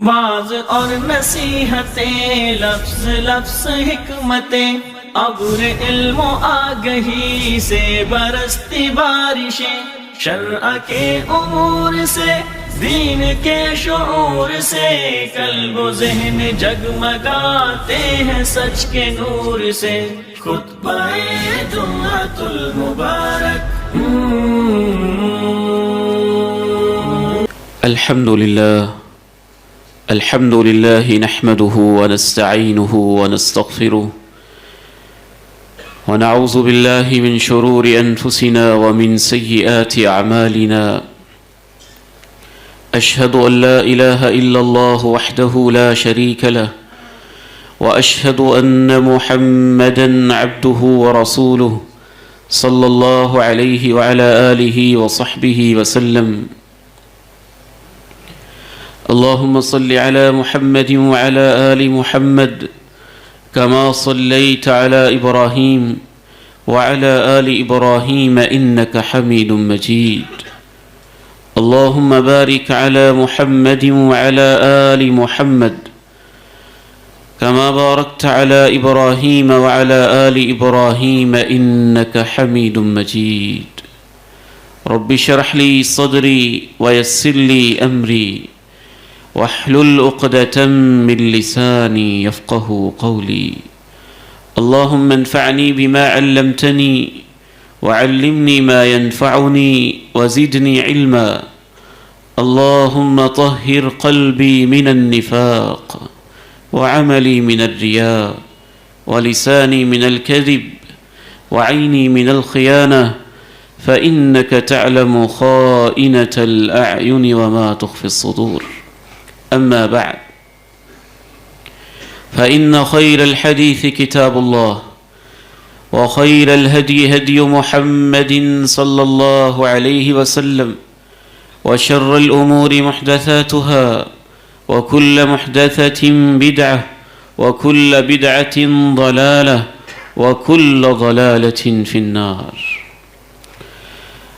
Was اور نصیحتیں، لفظ لفظ حکمتیں، ابر علم و آگہی سے برستی بارشیں، شرع کے امور سے، دین کے شعور سے، قلب و ذہن جگمگاتے ہیں سچ کے نور سے۔ خطبہ جمعۃ المبارک۔ الحمد لله نحمده ونستعينه ونستغفره ونعوذ بالله من شرور أنفسنا ومن سيئات أعمالنا. أشهد أن لا إله إلا الله وحده لا شريك له، وأشهد أن محمدا عبده ورسوله صلى الله عليه وعلى آله وصحبه وسلم. اللهم صل على محمد وعلى آل محمد كما صليت على إبراهيم وعلى آل إبراهيم إنك حميد مجيد. اللهم بارك على محمد وعلى آل محمد كما باركت على إبراهيم وعلى آل إبراهيم إنك حميد مجيد. رب اشرح لي صدري ويسر لي أمري واحلل عقدة من لساني يفقهوا قولي. اللهم انفعني بما علمتني وعلمني ما ينفعني وزدني علما. اللهم طهر قلبي من النفاق وعملي من الرياء ولساني من الكذب وعيني من الخيانة، فإنك تعلم خائنة الأعين وما تخفي الصدور. أما بعد، فإن خير الحديث كتاب الله، وخير الهدي هدي محمد صلى الله عليه وسلم، وشر الأمور محدثاتها، وكل محدثة بدعة، وكل بدعة ضلالة، وكل ضلالة في النار.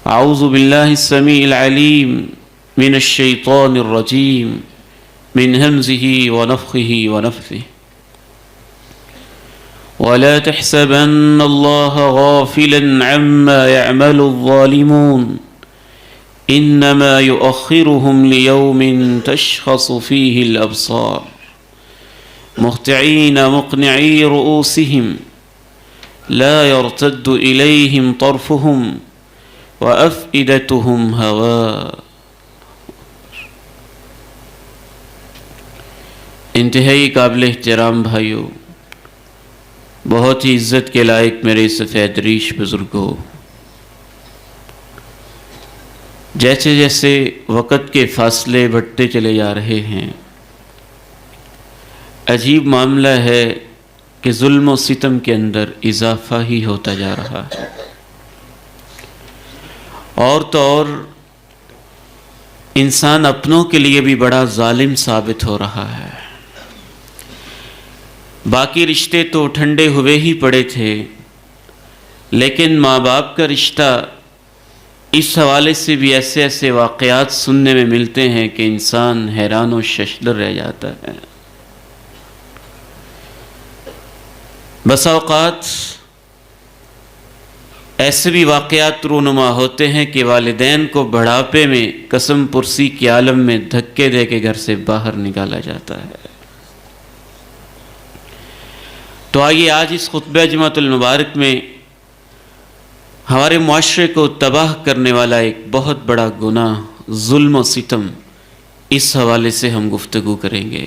أعوذ بالله السميع العليم من الشيطان الرجيم، من همزه ونفخه ونفثه. ولا تحسبن الله غافلا عما يعمل الظالمون، إنما يؤخرهم ليوم تشخص فيه الأبصار، مهطعين مقنعي رؤوسهم لا يرتد إليهم طرفهم وأفئدتهم هواء. انتہائی قابل احترام بھائیوں، بہت ہی عزت کے لائق میرے سفید ریش بزرگوں، جیسے جیسے وقت کے فاصلے بڑھتے چلے جا رہے ہیں، عجیب معاملہ ہے کہ ظلم و ستم کے اندر اضافہ ہی ہوتا جا رہا ہے، اور تو اور انسان اپنوں کے لیے بھی بڑا ظالم ثابت ہو رہا ہے۔ باقی رشتے تو ٹھنڈے ہوئے ہی پڑے تھے، لیکن ماں باپ کا رشتہ، اس حوالے سے بھی ایسے ایسے واقعات سننے میں ملتے ہیں کہ انسان حیران و ششدر رہ جاتا ہے۔ بس اوقات ایسے بھی واقعات رونما ہوتے ہیں کہ والدین کو بڑھاپے میں قسم پرسی کے عالم میں دھکے دے کے گھر سے باہر نکالا جاتا ہے۔ تو آئیے آج اس خطبہ جمعۃ المبارک میں ہمارے معاشرے کو تباہ کرنے والا ایک بہت بڑا گناہ ظلم و ستم، اس حوالے سے ہم گفتگو کریں گے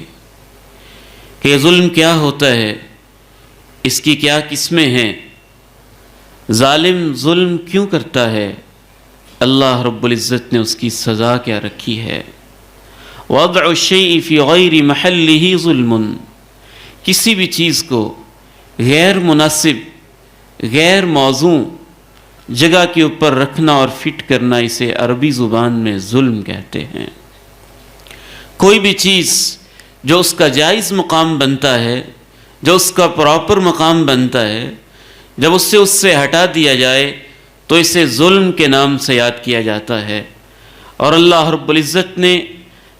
کہ یہ ظلم کیا ہوتا ہے، اس کی کیا قسمیں ہیں، ظالم ظلم کیوں کرتا ہے، اللہ رب العزت نے اس کی سزا کیا رکھی ہے۔ وضع الشیء فی غیر محلہ ظلم، کسی بھی چیز کو غیر مناسب، غیر موزوں جگہ کے اوپر رکھنا اور فٹ کرنا، اسے عربی زبان میں ظلم کہتے ہیں۔ کوئی بھی چیز جو اس کا جائز مقام بنتا ہے، جو اس کا پراپر مقام بنتا ہے، جب اس سے ہٹا دیا جائے تو اسے ظلم کے نام سے یاد کیا جاتا ہے۔ اور اللہ رب العزت نے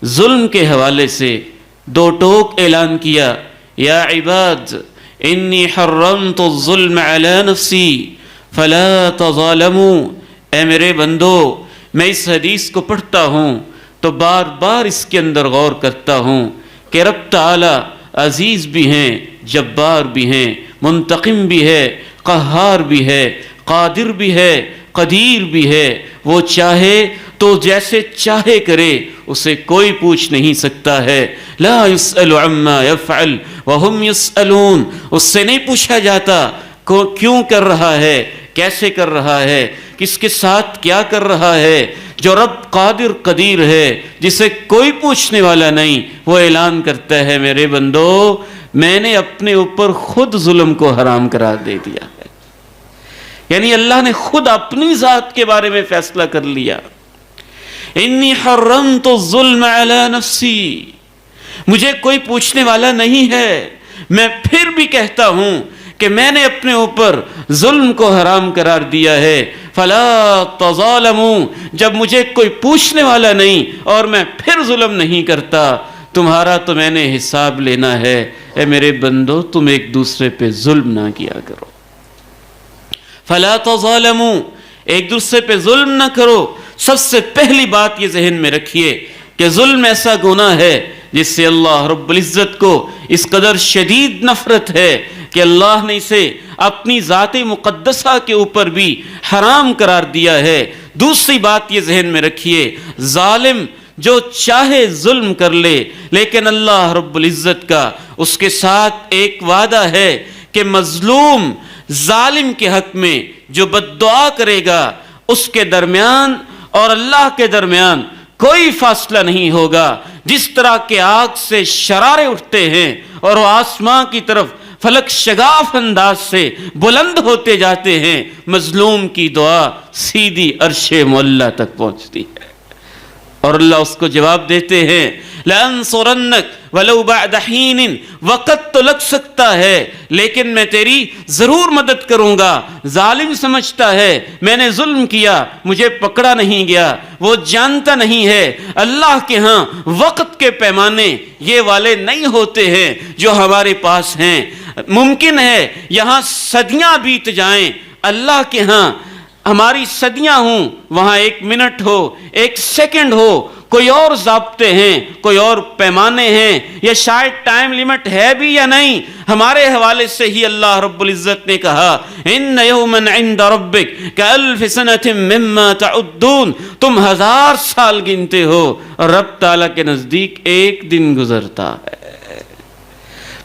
ظلم کے حوالے سے دو ٹوک اعلان کیا، یا عباد انی حرمت الظلم علی نفسی فلا تظالموا، اے میرے بندو میں اس حدیث کو پڑھتا ہوں تو بار بار اس کے اندر غور کرتا ہوں کہ رب تعالی عزیز بھی ہیں، جبار بھی ہیں، منتقم بھی ہے، قہار بھی ہے، قادر بھی ہے، قدیر بھی ہے۔ وہ چاہے تو جیسے چاہے کرے، اسے کوئی پوچھ نہیں سکتا ہے۔ لا يسأل عما يفعل وهم يسألون، اس سے نہیں پوچھا جاتا کیوں کر رہا ہے، کیسے کر رہا ہے، کس کے ساتھ کیا کر رہا ہے۔ جو رب قادر قدیر ہے، جسے کوئی پوچھنے والا نہیں، وہ اعلان کرتا ہے میرے بندو میں نے اپنے اوپر خود ظلم کو حرام قرار دے دیا ہے۔ یعنی اللہ نے خود اپنی ذات کے بارے میں فیصلہ کر لیا، انی حرمت الظلم علی نفسی، مجھے کوئی پوچھنے والا نہیں ہے، میں پھر بھی کہتا ہوں کہ میں نے اپنے اوپر ظلم کو حرام قرار دیا ہے۔ فلا تظالموا، جب مجھے کوئی پوچھنے والا نہیں اور میں پھر ظلم نہیں کرتا، تمہارا تو میں نے حساب لینا ہے۔ اے میرے بندو تم ایک دوسرے پہ ظلم نہ کیا کرو، فلا تظالموا، ایک دوسرے پہ ظلم نہ کرو۔ سب سے پہلی بات یہ ذہن میں رکھیے کہ ظلم ایسا گناہ ہے جس سے اللہ رب العزت کو اس قدر شدید نفرت ہے کہ اللہ نے اسے اپنی ذات مقدسہ کے اوپر بھی حرام قرار دیا ہے۔ دوسری بات یہ ذہن میں رکھیے، ظالم جو چاہے ظلم کر لے، لیکن اللہ رب العزت کا اس کے ساتھ ایک وعدہ ہے کہ مظلوم ظالم کے حق میں جو بد دعا کرے گا، اس کے درمیان اور اللہ کے درمیان کوئی فاصلہ نہیں ہوگا۔ جس طرح کہ آگ سے شرارے اٹھتے ہیں اور وہ آسمان کی طرف فلک شگاف انداز سے بلند ہوتے جاتے ہیں، مظلوم کی دعا سیدھی عرش معلیٰ تک پہنچتی ہے، اور اللہ اس کو جواب دیتے ہیں لَأَنصُرَنَّكَ وَلَوْ بَعْدَ حِينٍ، وقت تو لگ سکتا ہے لیکن میں تیری ضرور مدد کروں گا۔ ظالم سمجھتا ہے میں نے ظلم کیا، مجھے پکڑا نہیں گیا، وہ جانتا نہیں ہے اللہ کے ہاں وقت کے پیمانے یہ والے نہیں ہوتے ہیں جو ہمارے پاس ہیں۔ ممکن ہے یہاں صدیاں بیت جائیں، اللہ کے ہاں ہماری صدیاں ہوں، وہاں ایک منٹ ہو، ایک سیکنڈ ہو، کوئی اور ضابطے ہیں، کوئی اور پیمانے ہیں، یا شاید ٹائم لیمٹ ہے بھی یا نہیں، ہمارے حوالے سے ہی اللہ رب العزت نے کہا ان یوما عند ربک کالف سنۃ مما تعدون، تم 1000 سال گنتے ہو اور رب تعالیٰ کے نزدیک ایک دن گزرتا ہے۔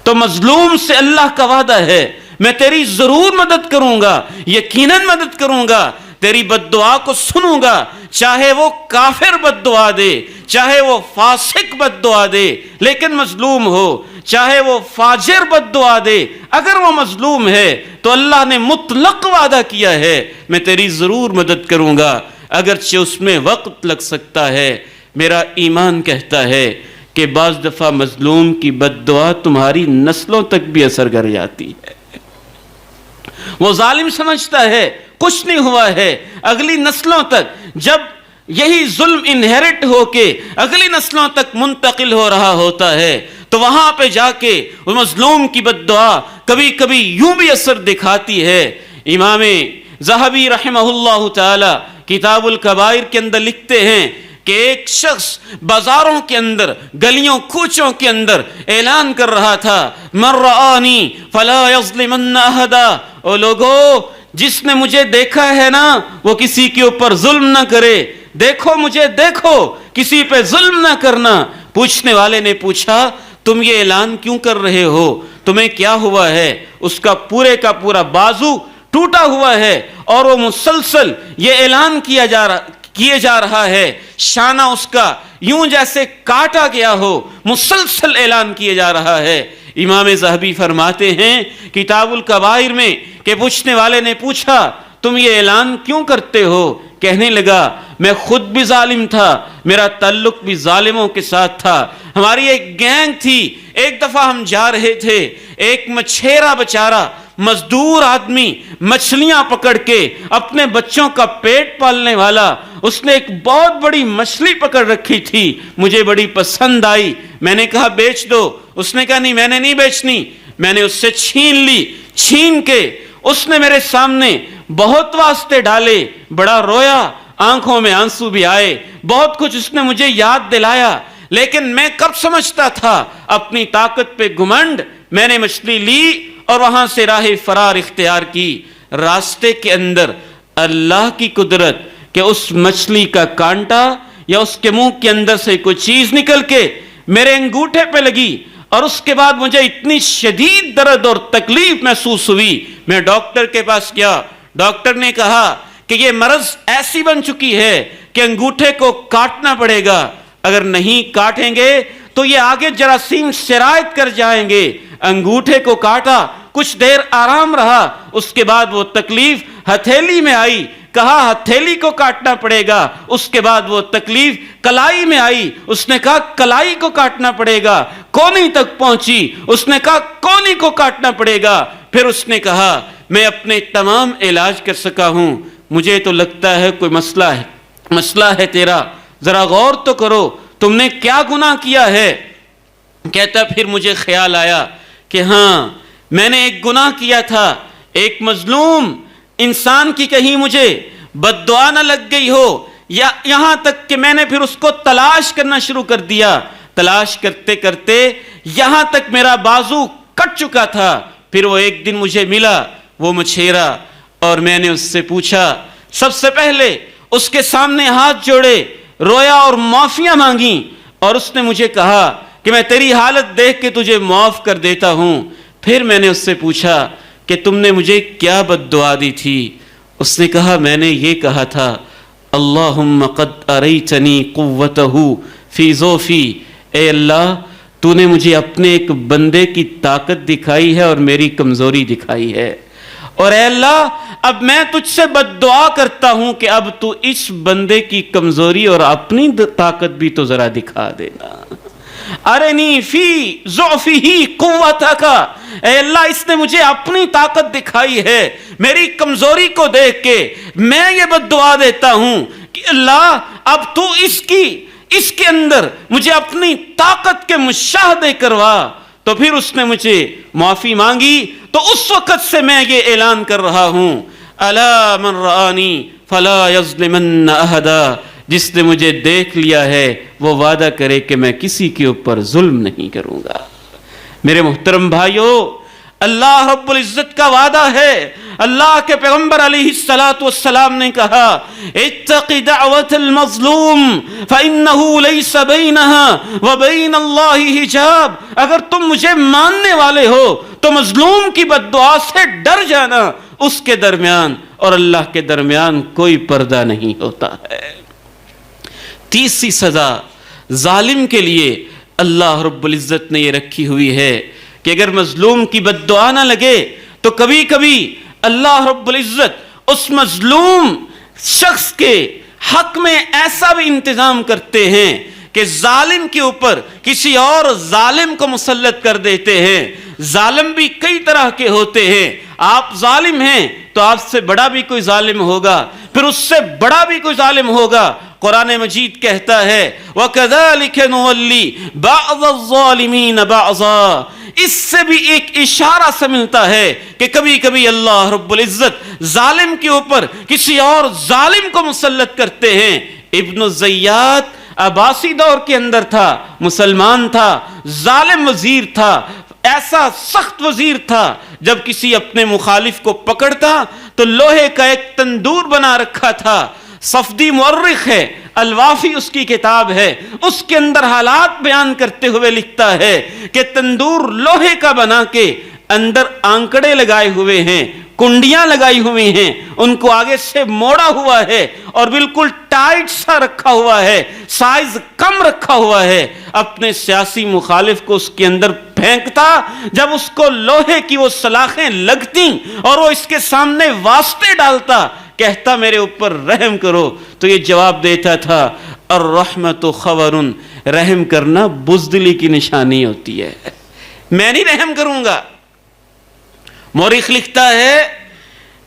تو مظلوم سے اللہ کا وعدہ ہے میں تیری ضرور مدد کروں گا، یقیناً مدد کروں گا، تیری بد دعا کو سنوں گا، چاہے وہ کافر بد دعا دے، چاہے وہ فاسق بد دعا دے، لیکن مظلوم ہو، چاہے وہ فاجر بد دعا دے، اگر وہ مظلوم ہے تو اللہ نے مطلق وعدہ کیا ہے میں تیری ضرور مدد کروں گا، اگرچہ اس میں وقت لگ سکتا ہے۔ میرا ایمان کہتا ہے کہ بعض دفعہ مظلوم کی بد دعا تمہاری نسلوں تک بھی اثر کر جاتی ہے۔ وہ ظالم سمجھتا ہے کچھ نہیں ہوا ہے، اگلی نسلوں تک جب یہی ظلم انہیرٹ ہو کے اگلی نسلوں تک منتقل ہو رہا ہوتا ہے تو وہاں پہ جا کے وہ مظلوم کی بد دعا کبھی کبھی یوں بھی اثر دکھاتی ہے۔ امام ذہبی رحمہ اللہ تعالی کتاب الکبائر کے اندر لکھتے ہیں کہ ایک شخص بازاروں کے اندر، گلیوں کوچوں کے اندر اعلان کر رہا تھا من رآنی فلا یظلمن احدا، او لوگو جس نے مجھے دیکھا ہے نا وہ کسی کے اوپر ظلم نہ کرے، دیکھو مجھے دیکھو، کسی پہ ظلم نہ کرنا۔ پوچھنے والے نے پوچھا تم یہ اعلان کیوں کر رہے ہو، تمہیں کیا ہوا ہے؟ اس کا پورا بازو ٹوٹا ہوا ہے اور وہ مسلسل یہ اعلان کیے جا رہا ہے، شانہ اس کا یوں جیسے کاٹا گیا ہو، مسلسل اعلان کیے جا رہا ہے۔ امام ذہبی فرماتے ہیں کتاب الکبائر میں کہ پوچھنے والے نے پوچھا تم یہ اعلان کیوں کرتے ہو؟ کہنے لگا میں خود بھی ظالم تھا، میرا تعلق بھی ظالموں کے ساتھ تھا، ہماری ایک گینگ تھی، ایک دفعہ ہم جا رہے تھے، ایک مچھیرا بیچارہ مزدور آدمی مچھلیاں پکڑ کے اپنے بچوں کا پیٹ پالنے والا، اس نے ایک بہت بڑی مچھلی پکڑ رکھی تھی، مجھے بڑی پسند آئی، میں نے کہا بیچ دو، اس نے کہا نہیں میں نے نہیں بیچنی، میں نے اس سے چھین لی، چھین کے اس نے میرے سامنے بہت واسطے ڈالے، بڑا رویا، آنکھوں میں آنسو بھی آئے، بہت کچھ اس نے مجھے یاد دلایا، لیکن میں کب سمجھتا تھا اپنی طاقت پہ گھمنڈ، میں نے مچھلی لی اور وہاں سے راہ فرار اختیار کی، راستے کے اندر اللہ کی قدرت کہ اس مچھلی کا کانٹا یا اس کے منہ کے اندر سے کوئی چیز نکل کے میرے انگوٹھے پہ لگی، اور اس کے بعد مجھے اتنی شدید درد اور تکلیف محسوس ہوئی، میں ڈاکٹر کے پاس گیا، ڈاکٹر نے کہا کہ یہ مرض ایسی بن چکی ہے کہ انگوٹھے کو کاٹنا پڑے گا، اگر نہیں کاٹیں گے تو یہ آگے جراثیم سرایت کر جائیں گے۔ انگوٹھے کو کاٹا، کچھ دیر آرام رہا، اس کے بعد وہ تکلیف ہتھیلی میں آئی، کہا ہتھیلی کو کاٹنا پڑے گا، اس کے بعد وہ تکلیف کلائی میں آئی، اس نے کہا کلائی کو کاٹنا پڑے گا، کونی تک پہنچی، اس نے کہا کونی کو کاٹنا پڑے گا، پھر اس نے کہا میں اپنے تمام علاج کر سکا ہوں، مجھے تو لگتا ہے کوئی مسئلہ ہے تیرا، ذرا غور تو کرو، تم نے کیا گناہ کیا ہے؟ کہتا پھر مجھے خیال آیا کہ ہاں میں نے ایک گناہ کیا تھا، ایک مظلوم انسان کی کہیں مجھے بد دعا نہ لگ گئی ہو، یا یہاں تک کہ میں نے پھر اس کو تلاش کرنا شروع کر دیا، تلاش کرتے کرتے یہاں تک میرا بازو کٹ چکا تھا، پھر وہ ایک دن مجھے ملا وہ مچھیرا، اور میں نے اس سے پوچھا، سب سے پہلے اس کے سامنے ہاتھ جوڑے، رویا اور معافیاں مانگی، اور اس نے مجھے کہا کہ میں تیری حالت دیکھ کے تجھے معاف کر دیتا ہوں۔ پھر میں نے اس سے پوچھا کہ تم نے مجھے کیا بد دعا دی تھی؟ اس نے کہا میں نے یہ کہا تھا اللہم قد اریتنی قوتہ فی ضعفی، اے اللہ تو نے مجھے اپنے ایک بندے کی طاقت دکھائی ہے اور میری کمزوری دکھائی ہے، اور اے اللہ اب میں تجھ سے بد دعا کرتا ہوں کہ اب تو اس بندے کی کمزوری اور اپنی طاقت بھی تو ذرا دکھا دینا۔ ارنی فی ضعفہ قوتک، اے اللہ اس نے مجھے اپنی طاقت دکھائی ہے، میری کمزوری کو دیکھ کے میں یہ بد دعا دیتا ہوں کہ اللہ اب تو اس کے اندر مجھے اپنی طاقت کے مشاہدے کروا۔ تو پھر اس نے مجھے معافی مانگی، تو اس وقت سے میں یہ اعلان کر رہا ہوں الا من رآنی فلا یظلمن احدا، جس نے مجھے دیکھ لیا ہے وہ وعدہ کرے کہ میں کسی کے اوپر ظلم نہیں کروں گا۔ میرے محترم بھائیو، اللہ رب العزت کا وعدہ ہے، اللہ کے پیغمبر علیہ السلام نے کہا اتق دعوت المظلوم فإنه ليس بينها وبين الله حجاب، اگر تم مجھے ماننے والے ہو تو مظلوم کی بد دعا سے ڈر جانا، اس کے درمیان اور اللہ کے درمیان کوئی پردہ نہیں ہوتا ہے۔ تیسری سزا ظالم کے لیے اللہ رب العزت نے یہ رکھی ہوئی ہے کہ اگر مظلوم کی بد دعا نہ لگے تو کبھی کبھی اللہ رب العزت اس مظلوم شخص کے حق میں ایسا بھی انتظام کرتے ہیں کہ ظالم کے اوپر کسی اور ظالم کو مسلط کر دیتے ہیں۔ ظالم بھی کئی طرح کے ہوتے ہیں، آپ ظالم ہیں تو آپ سے بڑا بھی کوئی ظالم ہوگا، پھر اس سے بڑا بھی کوئی ظالم ہوگا۔ قرآن مجید کہتا ہے وَكَذَلِكَ نُوَلِّي بَعْضَ الظَّالِمِينَ بَعْضًا، اس سے بھی ایک اشارہ سے ملتا ہے کہ کبھی کبھی اللہ رب العزت ظالم کے اوپر کسی اور ظالم کو مسلط کرتے ہیں۔ ابن الزیات عباسی دور کے اندر تھا، مسلمان تھا، ظالم وزیر تھا، ایسا سخت وزیر تھا جب کسی اپنے مخالف کو پکڑتا تو لوہے کا ایک تندور بنا رکھا تھا۔ صفدی مورخ ہے، الوافی اس کی کتاب ہے، اس کے اندر حالات بیان کرتے ہوئے لکھتا ہے کہ تندور لوہے کا بنا کے اندر آنکڑے لگائے ہوئے ہیں، کنڈیاں لگائی ہوئی ہیں، ان کو آگے سے موڑا ہوا ہے اور بالکل ٹائٹ سا رکھا ہوا ہے، سائز کم رکھا ہوا ہے۔ اپنے سیاسی مخالف کو اس کے اندر پھینکتا، جب اس کو لوہے کی وہ سلاخیں لگتی اور وہ اس کے سامنے واسطے ڈالتا کہتا میرے اوپر رحم کرو تو یہ جواب دیتا تھا الرحمت خورن، رحم کرنا بزدلی کی نشانی ہوتی ہے، میں نہیں رحم کروں گا۔ مورخ لکھتا ہے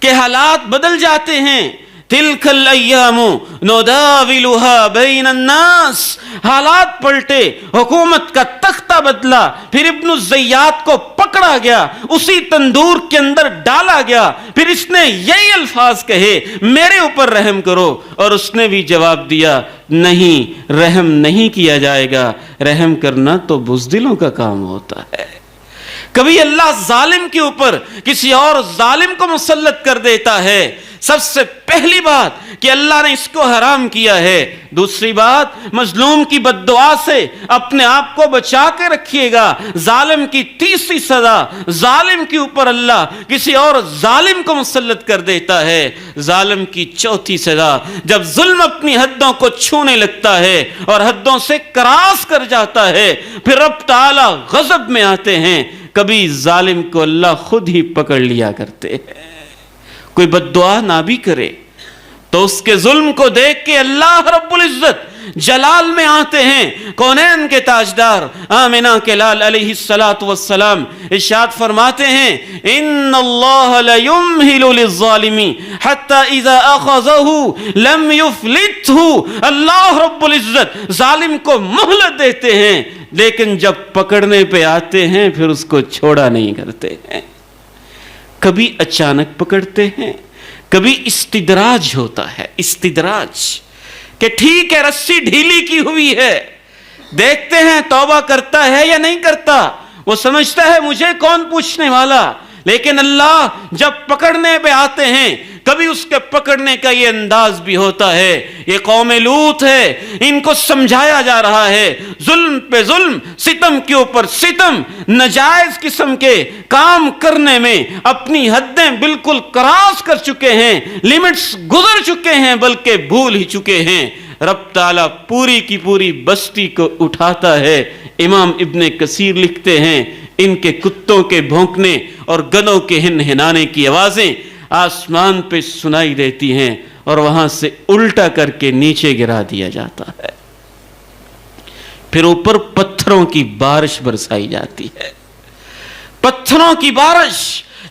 کہ حالات بدل جاتے ہیں، تلک الایام نداولها بین الناس، حالات پلٹے، حکومت کا تختہ بدلا، پھر ابن الزیات کو پکڑا گیا، اسی تندور کے اندر ڈالا گیا، پھر اس نے یہی الفاظ کہے میرے اوپر رحم کرو، اور اس نے بھی جواب دیا نہیں، رحم نہیں کیا جائے گا، رحم کرنا تو بزدلوں کا کام ہوتا ہے۔ کبھی اللہ ظالم کے اوپر کسی اور ظالم کو مسلط کر دیتا ہے، سب سے پہلی بات کہ اللہ نے اس کو حرام کیا ہے، دوسری بات مظلوم کی بد دعا سے اپنے آپ کو بچا کے رکھیے گا۔ ظالم کی تیسری سزا، ظالم کے اوپر اللہ کسی اور ظالم کو مسلط کر دیتا ہے۔ ظالم کی چوتھی سزا، جب ظلم اپنی حدوں کو چھونے لگتا ہے اور حدوں سے کراس کر جاتا ہے، پھر رب تعالی غضب میں آتے ہیں، کبھی ظالم کو اللہ خود ہی پکڑ لیا کرتے ہیں۔ کوئی بد دعا نہ بھی کرے تو اس کے ظلم کو دیکھ کے اللہ رب العزت جلال میں آتے ہیں۔ کونین کے تاجدار آمنہ کے لال علیہ السلام ارشاد فرماتے ہیں ان اللہ لیمہل للظالم حتی اذا اخذہ لم یفلتہ، اللہ رب العزت ظالم کو مہلت دیتے ہیں، لیکن جب پکڑنے پہ آتے ہیں پھر اس کو چھوڑا نہیں کرتے ہیں۔ کبھی اچانک پکڑتے ہیں، کبھی استدراج ہوتا ہے، استدراج کہ ٹھیک ہے رسی ڈھیلی کی ہوئی ہے، دیکھتے ہیں توبہ کرتا ہے یا نہیں کرتا، وہ سمجھتا ہے مجھے کون پوچھنے والا، لیکن اللہ جب پکڑنے پہ آتے ہیں کبھی اس کے پکڑنے کا یہ انداز بھی ہوتا ہے۔ یہ قوم لوط ہے، ان کو سمجھایا جا رہا ہے، ظلم پہ ظلم، ستم کے اوپر ستم، ناجائز قسم کے کام کرنے میں اپنی حدیں بالکل کراس کر چکے ہیں، لیمٹس گزر چکے ہیں، بلکہ بھول ہی چکے ہیں۔ رب تعالیٰ پوری کی پوری بستی کو اٹھاتا ہے۔ امام ابن کثیر لکھتے ہیں ان کے کتوں کے بھونکنے اور گدھوں کے ہنہنانے کی آوازیں آسمان پہ سنائی دیتی ہیں اور وہاں سے الٹا کر کے نیچے گرا دیا جاتا ہے، پھر اوپر پتھروں کی بارش برسائی جاتی ہے، پتھروں کی بارش۔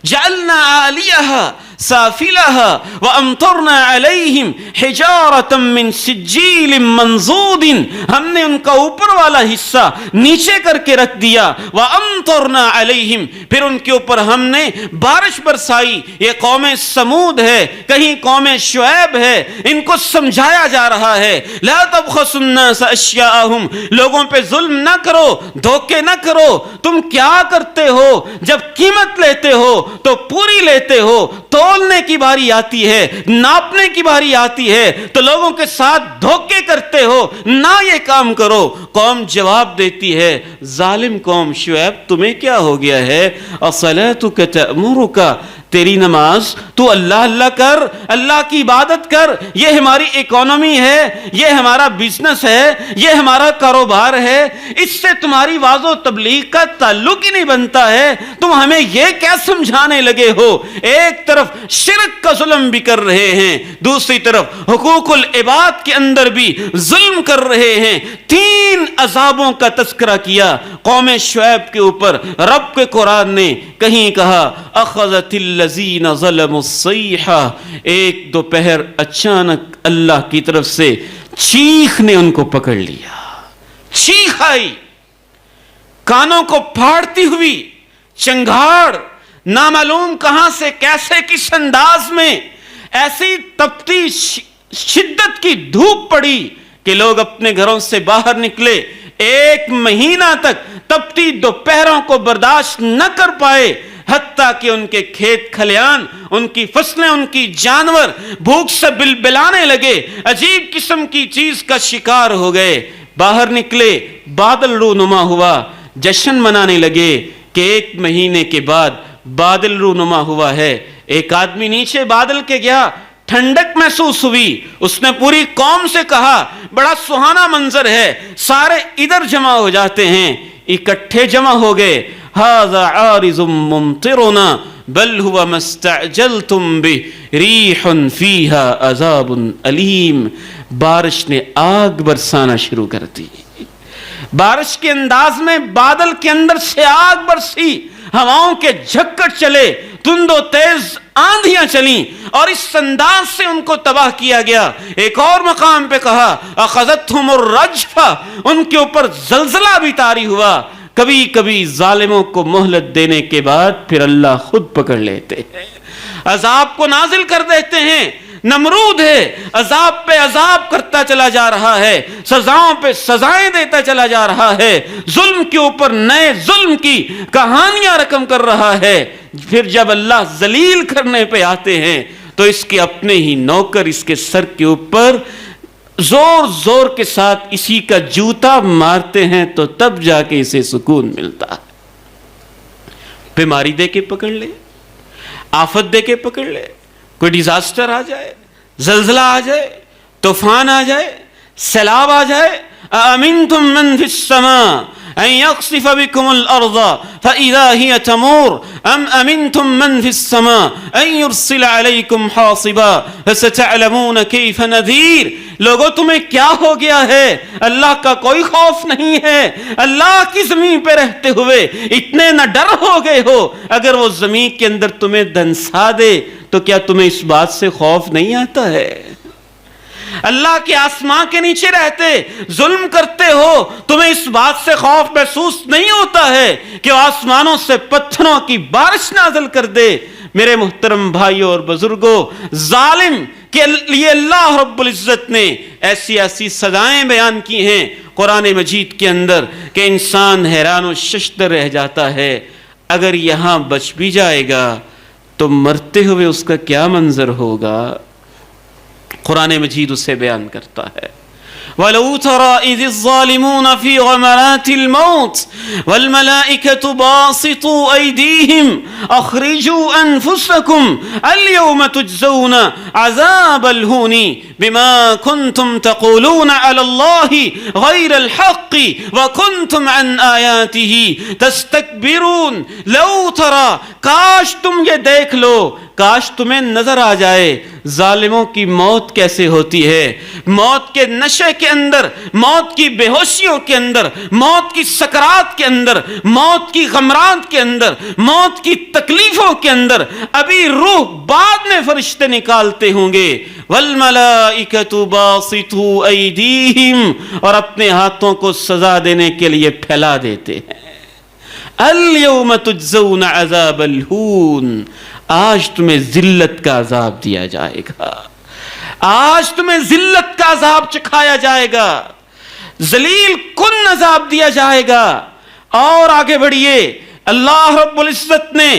جعلنا عالیہا سافلہا وامطرنا علیہم حجارۃ من سجیل منضود، ہم نے ان کا اوپر والا حصہ نیچے کر کے رکھ دیا، وامطرنا علیہم، پھر ان کے اوپر ہم نے بارش برسائی۔ یہ قوم سمود ہے، کہیں قوم شعیب ہے، ان کو سمجھایا جا رہا ہے لا تبخسوا الناس اشیاءہم، لوگوں پہ ظلم نہ کرو، دھوکے نہ کرو۔ تم کیا کرتے ہو؟ جب قیمت لیتے ہو تو پوری لیتے ہو، تولنے کی باری آتی ہے، ناپنے کی باری آتی ہے تو لوگوں کے ساتھ دھوکے کرتے ہو، نہ یہ کام کرو۔ قوم جواب دیتی ہے ظالم قوم شعیب تمہیں کیا ہو گیا ہے؟ اصلاتک تأمرک، تیری نماز تو اللہ اللہ کر، اللہ کی عبادت کر، یہ ہماری اکانومی ہے، یہ ہمارا بزنس ہے، یہ ہمارا کاروبار ہے، اس سے تمہاری واعظ و تبلیغ کا تعلق ہی نہیں بنتا ہے، تم ہمیں یہ کیا سمجھانے لگے ہو؟ ایک طرف شرک کا ظلم بھی کر رہے ہیں، دوسری طرف حقوق العباد کے اندر بھی ظلم کر رہے ہیں۔ تین عذابوں کا تذکرہ کیا قوم شعیب کے اوپر۔ رب کے قرآن نے کہیں کہا اخذت الذین ظلموا الصیحہ، ایک دوپہر اچانک اللہ کی طرف سے چیخ نے ان کو پکڑ لیا، چیخ آئی، کانوں کو پھاڑتی ہوئی چنگھاڑ، نامعلوم کہاں سے کیسے کس انداز میں ایسی تپتی شدت کی دھوپ پڑی کہ لوگ اپنے گھروں سے باہر نکلے، ایک مہینہ تک تپتی دوپہروں کو برداشت نہ کر پائے، حتیٰ کہ ان کے کھیت کھلیان، ان کی فصلیں، ان کی جانور بھوک سے بلبلانے لگے، عجیب قسم کی چیز کا شکار ہو گئے۔ باہر نکلے، بادل رونما ہوا، جشن منانے لگے کہ ایک مہینے کے بعد بادل رونما ہوا ہے۔ ایک آدمی نیچے بادل کے گیا، ٹھنڈک محسوس ہوئی، اس نے پوری قوم سے کہا بڑا سہانا منظر ہے، سارے ادھر جمع ہو جاتے ہیں، اکٹھے جمع ہو گئے۔ ھذا عارض ممطرنا، بل هو ما استعجلتم به ریح فیہا عذاب علیم. بارش نے آگ برسانا شروع کر دی. بارش کے انداز میں بادل کے اندر سے آگ برسی، ہواؤں کے جھکڑ چلے، تند و تیز آندھیاں چلیں اور اس انداز سے ان کو تباہ کیا گیا. ایک اور مقام پہ کہا اخذتہم الرجفہ، ان کے اوپر زلزلہ بھی طاری ہوا. کبھی کبھی ظالموں کو مہلت دینے کے بعد پھر اللہ خود پکڑ لیتے ہیں، عذاب کو نازل کر دیتے ہیں. نمرود ہے، عذاب پہ عذاب کرتا چلا جا رہا ہے، سزاؤں پہ سزائیں دیتا چلا جا رہا ہے، ظلم کے اوپر نئے ظلم کی کہانیاں رقم کر رہا ہے. پھر جب اللہ ذلیل کرنے پہ آتے ہیں تو اس کے اپنے ہی نوکر اس کے سر کے اوپر زور زور کے ساتھ اسی کا جوتا مارتے ہیں تو تب جا کے اسے سکون ملتا ہے. بیماری دے کے پکڑ لے، آفت دے کے پکڑ لے، کوئی ڈیزاسٹر آ جائے، زلزلہ آ جائے، طوفان آ جائے، سیلاب آ جائے. أأمنتم من في السماء أن يخسف بكم الأرض فإذا هي تمور أم أمنتم من في السماء أن يرسل عليكم حاصبا فستعلمون كيف نذير. لوگو تمہیں کیا ہو گیا ہے؟ اللہ کا کوئی خوف نہیں ہے. اللہ کی زمین پہ رہتے ہوئے اتنے نہ ڈر ہو گئے ہو، اگر وہ زمین کے اندر تمہیں دنسا دے تو کیا تمہیں اس بات سے خوف نہیں آتا ہے؟ اللہ کے آسمان کے نیچے رہتے ظلم کرتے ہو، تمہیں اس بات سے خوف محسوس نہیں ہوتا ہے کہ وہ آسمانوں سے پتھروں کی بارش نازل کر دے؟ میرے محترم بھائیوں اور بزرگوں، ظالم کے لیے اللہ رب العزت نے ایسی ایسی سزائیں بیان کی ہیں قرآن مجید کے اندر کہ انسان حیران و ششدر رہ جاتا ہے. اگر یہاں بچ بھی جائے گا تو مرتے ہوئے اس کا کیا منظر ہوگا؟ قرآن مجید اسے بیان کرتا ہے. وَلَوْ تَرَى إِذِ الظَّالِمُونَ فِي غَمَرَاتِ الْمَوْتِ وَالْمَلَائِكَةُ بَاسِطُو أَيْدِيهِمْ أَخْرِجُوا أَنفُسَكُمْ الْيَوْمَ تُجْزَوْنَ عَذَابَ الْهُونِ بِمَا كُنْتُمْ تَقُولُونَ عَلَى اللَّهِ غَيْرَ الْحَقِّ وَكُنْتُمْ عَنْ آيَاتِهِ تَسْتَكْبِرُونَ. لو ترى، کاش تم یہ دیکھ لو، کاش تمہیں نظر آ جائے ظالموں کی موت کیسے ہوتی ہے. موت کے نشے کے اندر، موت کی بے ہوشیوں کے اندر، موت کی سکرات کے اندر، موت کی غمرات کے اندر، موت کی تکلیفوں کے اندر ابھی روح بعد میں فرشتے نکالتے ہوں گے. والملائکۃ باسطوا ایدیہم، اور اپنے ہاتھوں کو سزا دینے کے لیے پھیلا دیتے ہیں. الیوم تجزون عذاب الہون، آج تمہیں ذلت کا عذاب دیا جائے گا، آج تمہیں ذلت کا عذاب چکھایا جائے گا، ذلیل کن عذاب دیا جائے گا. اور آگے بڑھیے، اللہ رب العزت نے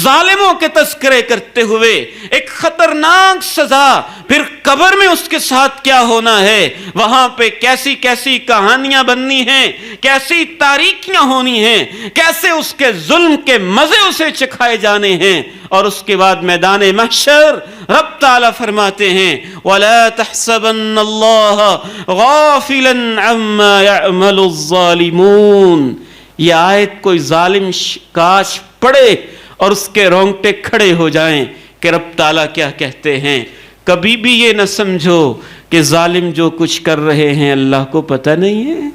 ظالموں کے تذکرے کرتے ہوئے ایک خطرناک سزا، پھر قبر میں اس کے ساتھ کیا ہونا ہے، وہاں پہ کیسی کیسی کہانیاں بننی ہیں، کیسی تاریکیاں ہونی ہیں، کیسے اس کے ظلم کے مزے اسے چکھائے جانے ہیں. اور اس کے بعد میدان محشر رب تعالیٰ فرماتے ہیں وَلَا تَحْسَبَنَّ اللَّهَ غَافِلًا عَمَّا يَعْمَلُ الظَّالِمُونَ. یہ آیت کوئی ظالم کاش پڑھے اور اس کے رونگٹے کھڑے ہو جائیں کہ رب تعالیٰ کیا کہتے ہیں. کبھی بھی یہ نہ سمجھو کہ ظالم جو کچھ کر رہے ہیں اللہ کو پتہ نہیں ہے.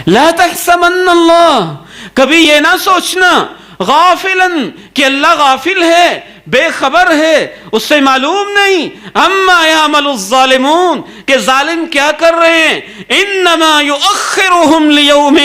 لا تحسبن اللہ، کبھی یہ نہ سوچنا غافلاً کہ اللہ غافل ہے، بے خبر ہے، اسے معلوم نہیں. اما یعمل الظالمون، کہ ظالم کیا کر رہے ہیں. انما یؤخرهم لیوم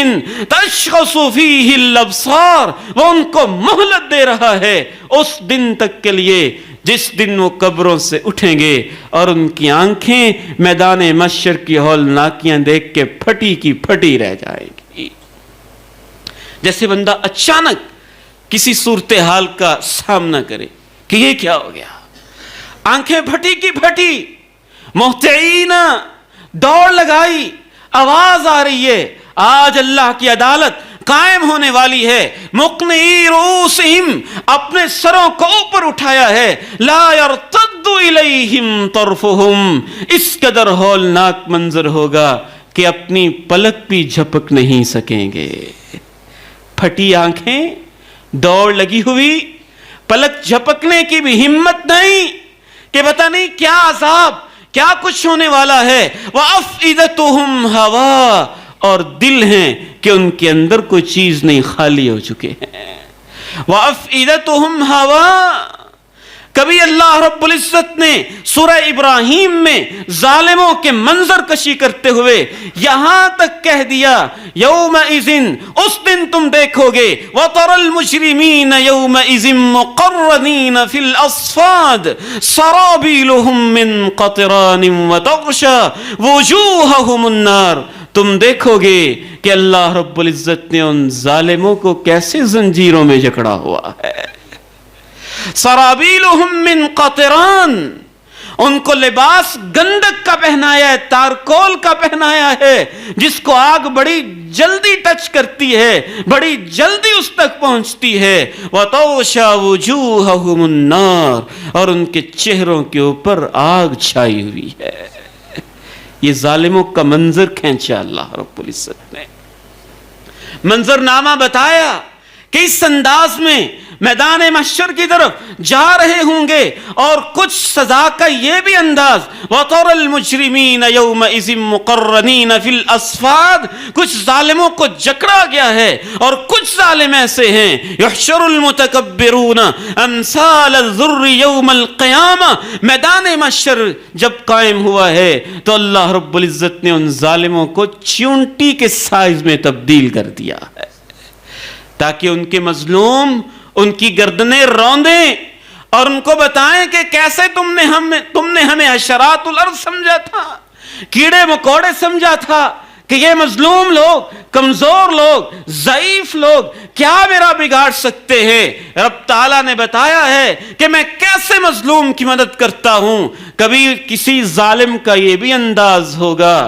تشخص فیہ الابصار، وہ ان کو مہلت دے رہا ہے اس دن تک کے لیے جس دن وہ قبروں سے اٹھیں گے اور ان کی آنکھیں میدان محشر کی ہولناکیاں دیکھ کے پھٹی کی پھٹی رہ جائے گی. جیسے بندہ اچانک کسی صورتحال کا سامنا کرے کہ یہ کیا ہو گیا، آنکھیں پھٹی کی پھٹی، محتعین دوڑ لگائی، آواز آ رہی ہے آج اللہ کی عدالت قائم ہونے والی ہے. مقنعی رؤوسہم، اپنے سروں کو اوپر اٹھایا ہے. لا یرتد الیہم طرفہم، اس قدر ہولناک منظر ہوگا کہ اپنی پلک بھی جھپک نہیں سکیں گے. پھٹی آنکھیں، دوڑ لگی ہوئی، پلک جھپکنے کی بھی ہمت نہیں کہ پتہ نہیں کیا عذاب، کیا کچھ ہونے والا ہے۔ وَأَفْئِدَتُهُمْ هَوَا، اور دل ہیں کہ ان کے اندر کوئی چیز نہیں، خالی ہو چکے ہیں۔ وَأَفْئِدَتُهُمْ هَوَا، کبھی اللہ رب العزت نے سورہ ابراہیم میں ظالموں کے منظر کشی کرتے ہوئے یہاں تک کہہ دیا یومئذ، اس دن تم دیکھو گے، وَتَرَى الْمُجْرِمِينَ يَوْمَئِذٍ مُقَرَّنِينَ فِي الْأَصْفَادِ سَرَابِيلُهُم مِّن قَطِرَانٍ وَتَغْشَى وُجُوهَهُمُ النَّارُ، تم دیکھو گے کہ اللہ رب العزت نے ان ظالموں کو کیسے زنجیروں میں جکڑا ہوا ہے۔ سرابیلہم من قطران، ان کو لباس گندک کا پہنایا ہے، تارکول کا پہنایا ہے، جس کو آگ بڑی جلدی ٹچ کرتی ہے، بڑی جلدی اس تک پہنچتی ہے۔ وَتَغْشَى وُجُوهَهُمُ النَّارُ، اور ان کے چہروں کے اوپر آگ چھائی ہوئی ہے۔ یہ ظالموں کا منظر کھینچا اللہ رب العزت نے، منظر نامہ بتایا کہ اس انداز میں میدان محشر کی طرف جا رہے ہوں گے، اور کچھ سزا کا یہ بھی انداز، وَتَرَى الْمُجْرِمِينَ يَوْمَئِذٍ مُقَرَّنِينَ فِي الْأَصْفَادِ، کچھ ظالموں کو جکڑا گیا ہے، اور کچھ ظالم ایسے ہیں يُحْشَرُ الْمُتَكَبِّرُونَ أَمْثَالَ الذُّرِّ يَوْمَ الْقِيَامَةِ، میدان محشر جب قائم ہوا ہے تو اللہ رب العزت نے ان ظالموں کو چیونٹی کے سائز میں تبدیل کر دیا ہے، تاکہ ان کے مظلوم ان کی گردنیں روندیں اور ان کو بتائیں کہ کیسے تم نے ہمیں حشرات الارض سمجھا تھا، کیڑے مکوڑے سمجھا تھا، کہ یہ مظلوم لوگ، کمزور لوگ، ضعیف لوگ کیا میرا بگاڑ سکتے ہیں۔ رب تعالیٰ نے بتایا ہے کہ میں کیسے مظلوم کی مدد کرتا ہوں۔ کبھی کسی ظالم کا یہ بھی انداز ہوگا،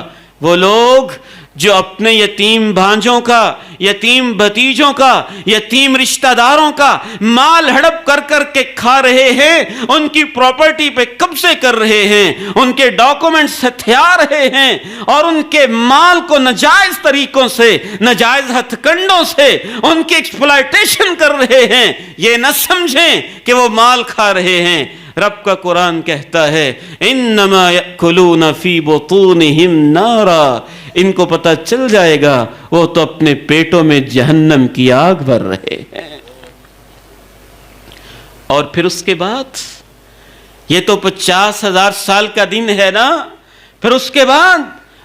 وہ لوگ جو اپنے یتیم بھانجوں کا، یتیم بھتیجوں کا، یتیم رشتہ داروں کا مال ہڑپ کر کر کے کھا رہے ہیں، ان کی پراپرٹی پہ قبضے کر رہے ہیں، ان کے ڈاکومنٹس ہتھیا رہے ہیں، اور ان کے مال کو ناجائز طریقوں سے، ناجائز ہتھ کنڈوں سے ان کی ایکسپلائٹیشن کر رہے ہیں، یہ نہ سمجھیں کہ وہ مال کھا رہے ہیں۔ رب کا قرآن کہتا ہے انما یأکلون فی بطونہم نارا، ان کو پتہ چل جائے گا وہ تو اپنے پیٹوں میں جہنم کی آگ بھر رہے ہیں۔ اور پھر اس کے بعد یہ تو 50,000 سال کا دن ہے نا، پھر اس کے بعد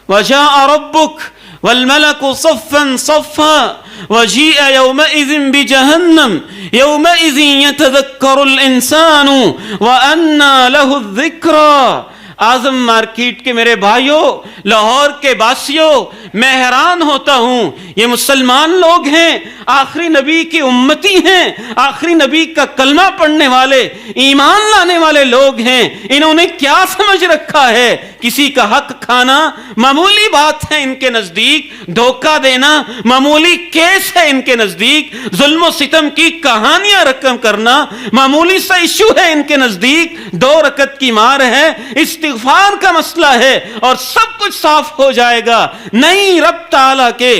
وجاء ربک والملک صفا صفا وجیء یومئذ بجہنم یومئذ یتذکر الانسان وانى له الذکری۔ اعظم مارکیٹ کے میرے بھائیوں، لاہور کے باسیوں، میں حیران ہوتا ہوں، یہ مسلمان لوگ ہیں، آخری نبی کی امتی ہیں، آخری نبی کا کلمہ پڑھنے والے، ایمان لانے والے لوگ ہیں، انہوں نے کیا سمجھ رکھا ہے؟ کسی کا حق کھانا معمولی بات ہے ان کے نزدیک، دھوکہ دینا معمولی کیس ہے ان کے نزدیک، ظلم و ستم کی کہانیاں رقم کرنا معمولی سا ایشو ہے ان کے نزدیک، 2 رکعت کی مار ہے، استغفار کا مسئلہ ہے اور سب کچھ صاف ہو جائے گا۔ نہیں، رب تعالیٰ کے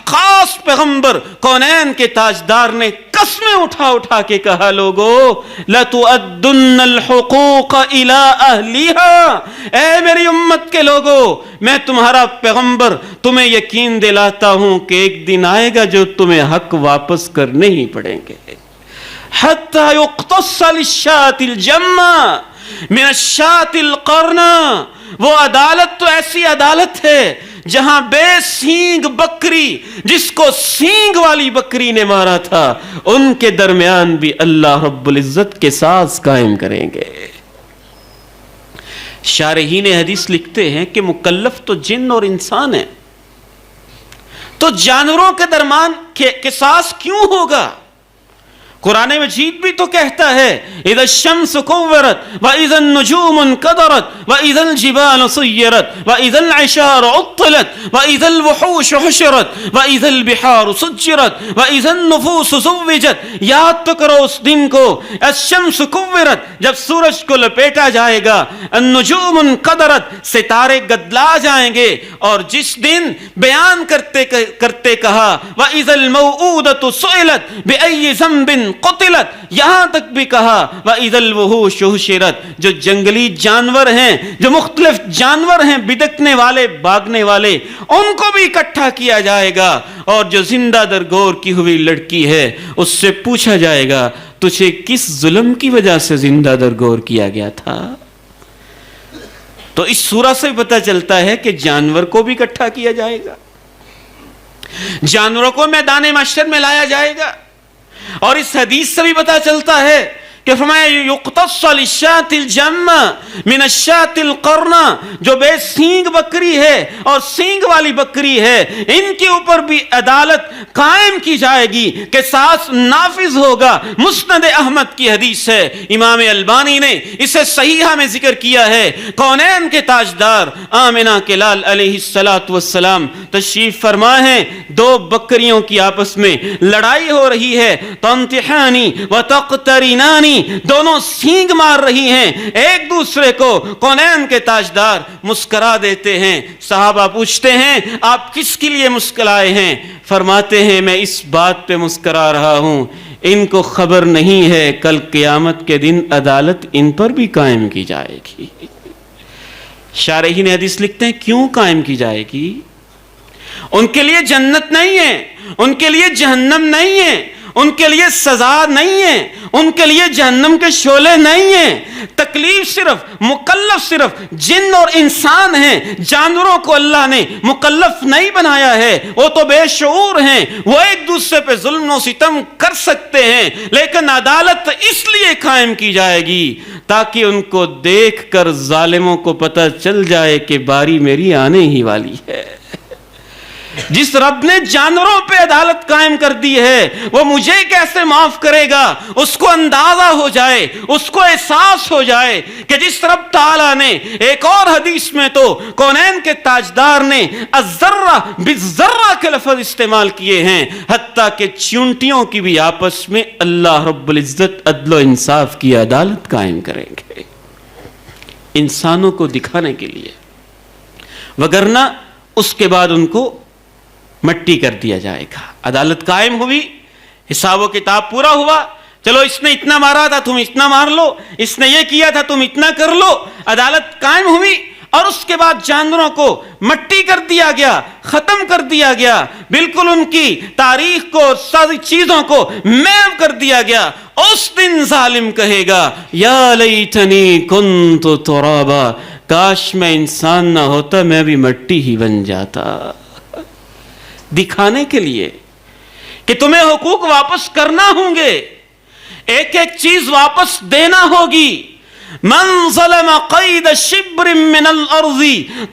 خاص پیغمبر کونین کے تاجدار نے قسمیں اٹھا اٹھا کے کہا، لوگو لَتُؤَدُّنَّ الْحُقُوقَ إِلَىٰ أَهْلِهَا، اے میری امت کے لوگو، میں تمہارا پیغمبر تمہیں یقین دلاتا ہوں کہ ایک دن آئے گا جو تمہیں حق واپس کرنے ہی پڑیں گے۔ حَتَّى يُقْتَصَّ لِلشَّاةِ الْجَمَّةِ مِنَ الشَّاةِ الْقَرْنَةِ، وہ عدالت تو ایسی عدالت ہے جہاں بے سینگ بکری، جس کو سینگ والی بکری نے مارا تھا، ان کے درمیان بھی اللہ رب العزت کے ساز قائم کریں گے۔ شارحین حدیث لکھتے ہیں کہ مکلف تو جن اور انسان ہیں، تو جانوروں کے درمیان قصاص کیوں ہوگا؟ قرآن مجید بھی تو کہتا ہے اذا الشمس كورت واذا النجوم انكدرت واذا الجبال سيرت واذا العشار عطلت واذا الوحوش حشرت واذا البحار سجرت واذا النفوس زوجت۔ یاد تو کرو اس دن کو، الشمس كورت، جب سورج کو لپیٹا جائے گا، النجوم انكدرت، ستارے گدلا جائیں گے، اور جس دن بیان کرتے کہا واذا الموءودة سئلت بأي ذنب قتلت، یہاں تک بھی کہا وَإِذَا الْوُحُوشُ حُشِرَتْ، جو جنگلی جانور ہیں، جو مختلف جانور ہیں بدکنے والے بھاگنے والے، ان کو بھی اکٹھا کیا جائے گا، اور جو زندہ درگور کی ہوئی لڑکی ہے اس سے پوچھا جائے گا تجھے کس ظلم کی وجہ سے زندہ درگور کیا گیا تھا۔ تو اس سورہ سے پتہ چلتا ہے کہ جانور کو بھی اکٹھا کیا جائے گا، جانوروں کو میدان محشر میں لایا جائے گا۔ اور اس حدیث سے بھی پتہ چلتا ہے کہ فرمایا یقتص للشاة الجمہ من الشاة القرنہ، جو بے سینگ بکری ہے اور سینگ والی بکری ہے، ان کے اوپر بھی عدالت قائم کی جائے گی، قصاص نافذ ہوگا۔ مسند احمد کی حدیث ہے، امام البانی نے اسے صحیحہ میں ذکر کیا ہے۔ کونین کے تاجدار آمنہ کے لال علیہ السلام تشریف فرما ہیں، دو بکریوں کی آپس میں لڑائی ہو رہی ہے، تنطحانی و تقترینانی، دونوں سینگ مار رہی ہیں ایک دوسرے کو۔ کونین کے تاجدار مسکرا دیتے ہیں۔ صحابہ پوچھتے ہیں آپ کس کے لیے مسکرائے ہیں؟ فرماتے ہیں میں اس بات پہ مسکرا رہا ہوں، ان کو خبر نہیں ہے کل قیامت کے دن عدالت ان پر بھی قائم کی جائے گی۔ شارحین حدیث لکھتے ہیں کیوں قائم کی جائے گی؟ ان کے لیے جنت نہیں ہے، ان کے لیے جہنم نہیں ہے، ان کے لیے سزا نہیں ہے، ان کے لیے جہنم کے شعلے نہیں ہیں۔ تکلیف صرف مکلف صرف جن اور انسان ہیں، جانوروں کو اللہ نے مکلف نہیں بنایا ہے، وہ تو بے شعور ہیں، وہ ایک دوسرے پہ ظلم و ستم کر سکتے ہیں، لیکن عدالت اس لیے قائم کی جائے گی تاکہ ان کو دیکھ کر ظالموں کو پتہ چل جائے کہ باری میری آنے ہی والی ہے۔ جس رب نے جانوروں پہ عدالت قائم کر دی ہے وہ مجھے کیسے معاف کرے گا؟ اس کو اندازہ ہو جائے، اس کو احساس ہو جائے کہ جس رب تعالیٰ نے ایک اور حدیث میں تو کونین کے تاجدار نے الذرہ بالذرہ کے لفظ استعمال کیے ہیں، حتیٰ کہ چیونٹیوں کی بھی آپس میں اللہ رب العزت عدل و انصاف کی عدالت قائم کریں گے انسانوں کو دکھانے کے لیے، وگرنہ اس کے بعد ان کو مٹی کر دیا جائے گا۔ عدالت قائم ہوئی، حساب و کتاب پورا ہوا، چلو اس نے اتنا مارا تھا تم اتنا مار لو، اس نے یہ کیا تھا تم اتنا کر لو۔ عدالت قائم ہوئی اور اس کے بعد جانوروں کو مٹی کر دیا گیا، ختم کر دیا گیا، بالکل ان کی تاریخ کو ساری چیزوں کو محو کر دیا گیا۔ اس دن ظالم کہے گا یا لیتنی کنت ترابا، کاش میں انسان نہ ہوتا، میں بھی مٹی ہی بن جاتا۔ دکھانے کے لیے کہ تمہیں حقوق واپس کرنا ہوں گے، ایک ایک چیز واپس دینا ہوگی۔ من ظلم قید شبر من الارض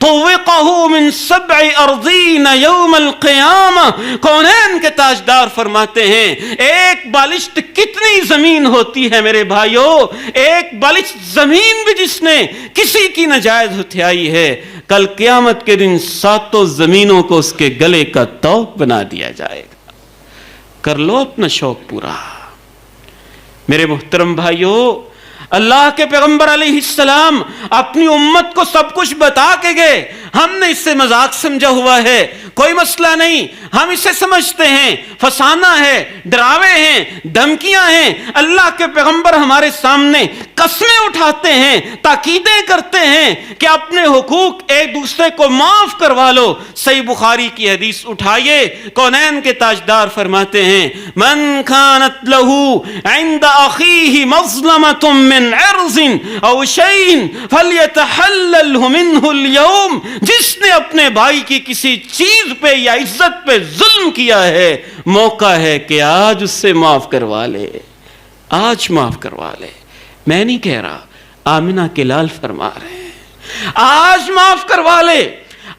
طوقه من 7 ارضین یوم القیامہ۔ کونین کے تاجدار فرماتے ہیں ایک بالشت کتنی زمین ہوتی ہے میرے بھائیو، ایک بالشت زمین بھی جس نے کسی کی ناجائز ہتھیائی ہے، کل قیامت کے دن 7 زمینوں کو اس کے گلے کا طوق بنا دیا جائے گا۔ کر لو اپنا شوق پورا۔ میرے محترم بھائیو، اللہ کے پیغمبر علیہ السلام اپنی امت کو سب کچھ بتا کے گئے، ہم نے اسے مذاق سمجھا ہوا ہے، کوئی مسئلہ نہیں، ہم اسے سمجھتے ہیں فسانہ ہے، ڈراوے ہیں، دھمکیاں ہیں۔ اللہ کے پیغمبر ہمارے سامنے قسمیں اٹھاتے ہیں، تاکیدیں کرتے ہیں کہ اپنے حقوق ایک دوسرے کو معاف کروا لو۔ صحیح بخاری کی حدیث اٹھائیے، کونین کے تاجدار فرماتے ہیں من کانت لہو عند اخیہ مظلمۃ من عرض او شیء فلیتحللہ منہ اليوم، جس نے اپنے بھائی کی کسی چیز پہ یا عزت پہ ظلم کیا ہے، موقع ہے کہ آج اس سے معاف کروا لے، آج معاف کروا لے۔ میں نہیں کہہ رہا، آمنہ کے لال فرما رہے ہیں آج معاف کروا لے۔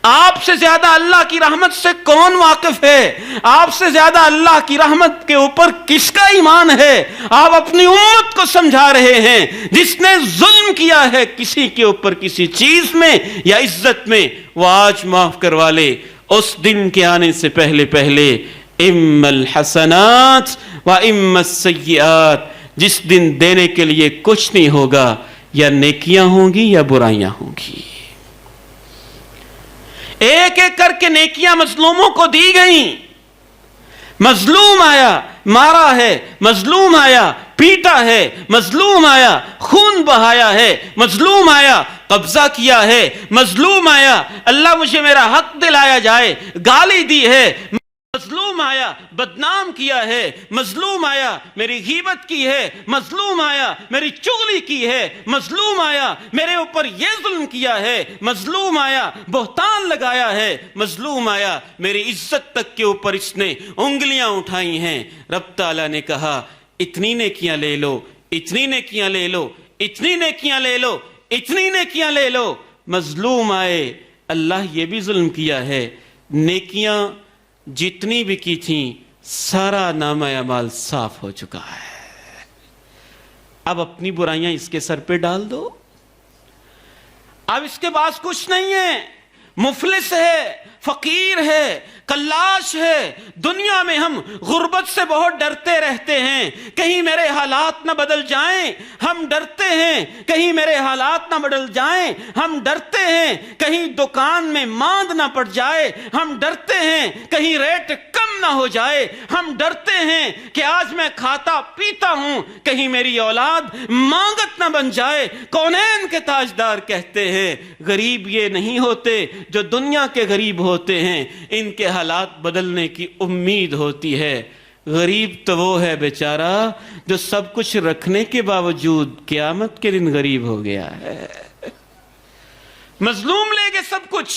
آپ سے زیادہ اللہ کی رحمت سے کون واقف ہے؟ آپ سے زیادہ اللہ کی رحمت کے اوپر کس کا ایمان ہے؟ آپ اپنی امت کو سمجھا رہے ہیں جس نے ظلم کیا ہے کسی کے اوپر کسی چیز میں یا عزت میں، وہ آج معاف کروا لے۔ اس دن کے آنے سے پہلے پہلے اما الحسنات و اما السیئات، جس دن دینے کے لیے کچھ نہیں ہوگا، یا نیکیاں ہوں گی یا برائیاں ہوں گی۔ ایک ایک کر کے نیکیاں مظلوموں کو دی گئیں، مظلوم آیا مارا ہے، مظلوم آیا پیٹا ہے، مظلوم آیا خون بہایا ہے، مظلوم آیا قبضہ کیا ہے، مظلوم آیا اللہ مجھے میرا حق دلایا جائے گالی دی ہے، مظلوم آیا بدنام کیا ہے، مظلوم آیا میری غیبت کی ہے، مظلوم آیا میری چغلی کی ہے، مظلوم آیا میرے اوپر یہ ظلم کیا ہے، مظلوم آیا بہتان لگایا ہے، مظلوم آیا میری عزت تک کے اوپر اس نے انگلیاں اٹھائی ہیں۔ رب تعالیٰ نے کہا اتنی نیکیاں لے لو، اتنی نیکیاں لے لو، اتنی نیکیاں لے لو، اتنی نیکیاں لے لو۔ مظلوم آئے اللہ یہ بھی ظلم کیا ہے، نیکیاں جتنی بھی کی تھیں سارا نامہ اعمال صاف ہو چکا ہے، اب اپنی برائیاں اس کے سر پہ ڈال دو، اب اس کے پاس کچھ نہیں ہے، مفلس ہے، فقیر ہے، کلاش ہے۔ دنیا میں ہم غربت سے بہت ڈرتے رہتے ہیں، کہیں میرے حالات نہ بدل جائیں، ہم ڈرتے ہیں کہیں میرے حالات نہ بدل جائیں، ہم ڈرتے ہیں کہیں دکان میں ماند نہ پڑ جائے، ہم ڈرتے ہیں کہیں ریٹ کم نہ ہو جائے، ہم ڈرتے ہیں کہ آج میں کھاتا پیتا ہوں کہیں میری اولاد مانگت نہ بن جائے۔ کونین کے تاجدار کہتے ہیں غریب یہ نہیں ہوتے جو دنیا کے غریب ہوتے ہیں، ان کے حالات بدلنے کی امید ہوتی ہے۔ غریب تو وہ ہے بیچارہ جو سب کچھ رکھنے کے باوجود قیامت کے دن غریب ہو گیا ہے۔ مظلوم لے کے سب کچھ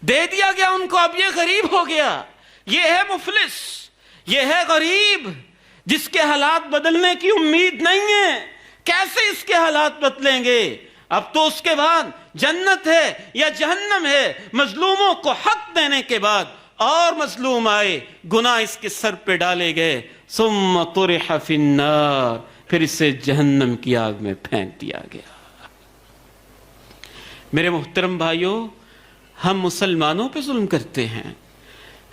دے دیا گیا ان کو، اب یہ غریب ہو گیا۔ یہ ہے مفلس، یہ ہے غریب جس کے حالات بدلنے کی امید نہیں ہے۔ کیسے اس کے حالات بدلیں گے؟ اب تو اس کے بعد جنت ہے یا جہنم ہے۔ مظلوموں کو حق دینے کے بعد اور مظلوم آئے، گناہ اس کے سر پہ ڈالے گئے، ثم طرح فی النار، پھر اسے جہنم کی آگ میں پھینک دیا گیا۔ میرے محترم بھائیوں، ہم مسلمانوں پہ ظلم کرتے ہیں۔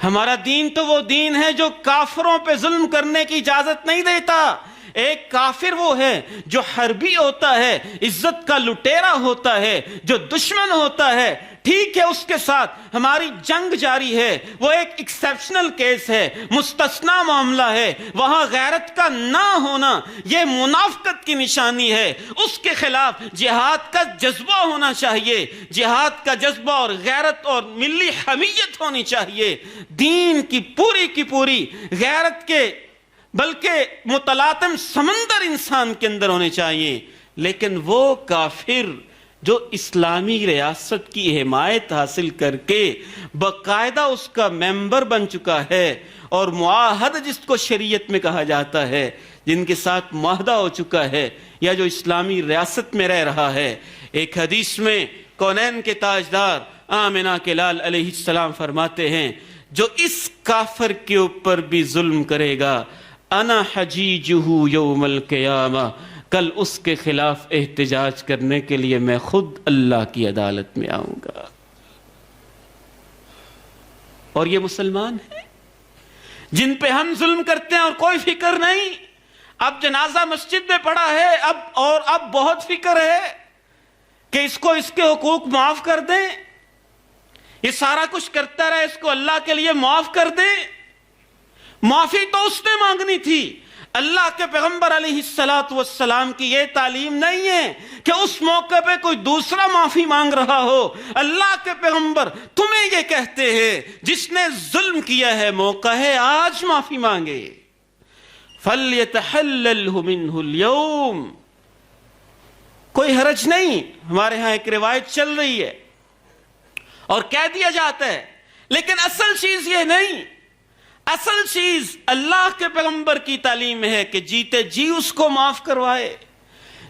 ہمارا دین تو وہ دین ہے جو کافروں پہ ظلم کرنے کی اجازت نہیں دیتا۔ ایک کافر وہ ہے جو حربی ہوتا ہے، عزت کا لٹیرا ہوتا ہے، جو دشمن ہوتا ہے، ٹھیک ہے اس کے ساتھ ہماری جنگ جاری ہے، وہ ایک ایکسیپشنل کیس ہے، مستثنا معاملہ ہے، وہاں غیرت کا نہ ہونا یہ منافقت کی نشانی ہے۔ اس کے خلاف جہاد کا جذبہ ہونا چاہیے، جہاد کا جذبہ اور غیرت اور ملی حمیت ہونی چاہیے، دین کی پوری غیرت کے بلکہ متلاطم سمندر انسان کے اندر ہونے چاہیے۔ لیکن وہ کافر جو اسلامی ریاست کی حمایت حاصل کر کے باقاعدہ اس کا ممبر بن چکا ہے، اور معاہد جس کو شریعت میں کہا جاتا ہے، جن کے ساتھ معاہدہ ہو چکا ہے، یا جو اسلامی ریاست میں رہ رہا ہے۔ ایک حدیث میں کونین کے تاجدار آمنہ کے لال علیہ السلام فرماتے ہیں جو اس کافر کے اوپر بھی ظلم کرے گا، انا حجیجہ یوم القیامہ، کل اس کے خلاف احتجاج کرنے کے لیے میں خود اللہ کی عدالت میں آؤں گا۔ اور یہ مسلمان ہیں جن پہ ہم ظلم کرتے ہیں اور کوئی فکر نہیں۔ اب جنازہ مسجد میں پڑا ہے، اب بہت فکر ہے کہ اس کو اس کے حقوق معاف کر دیں، یہ سارا کچھ کرتا رہا، اس کو اللہ کے لیے معاف کر دیں۔ معافی تو اس نے مانگنی تھی۔ اللہ کے پیغمبر علیہ السلام کی یہ تعلیم نہیں ہے کہ اس موقع پہ کوئی دوسرا معافی مانگ رہا ہو۔ اللہ کے پیغمبر تمہیں یہ کہتے ہیں جس نے ظلم کیا ہے موقع ہے آج معافی مانگے۔ فَلْيَتَحَلَّلْهُ مِنْهُ الْيَوْمِ، کوئی حرج نہیں۔ ہمارے ہاں ایک روایت چل رہی ہے اور کہہ دیا جاتا ہے، لیکن اصل چیز یہ نہیں۔ اصل چیز اللہ کے پیغمبر کی تعلیم ہے کہ جیتے جی اس کو معاف کروائے،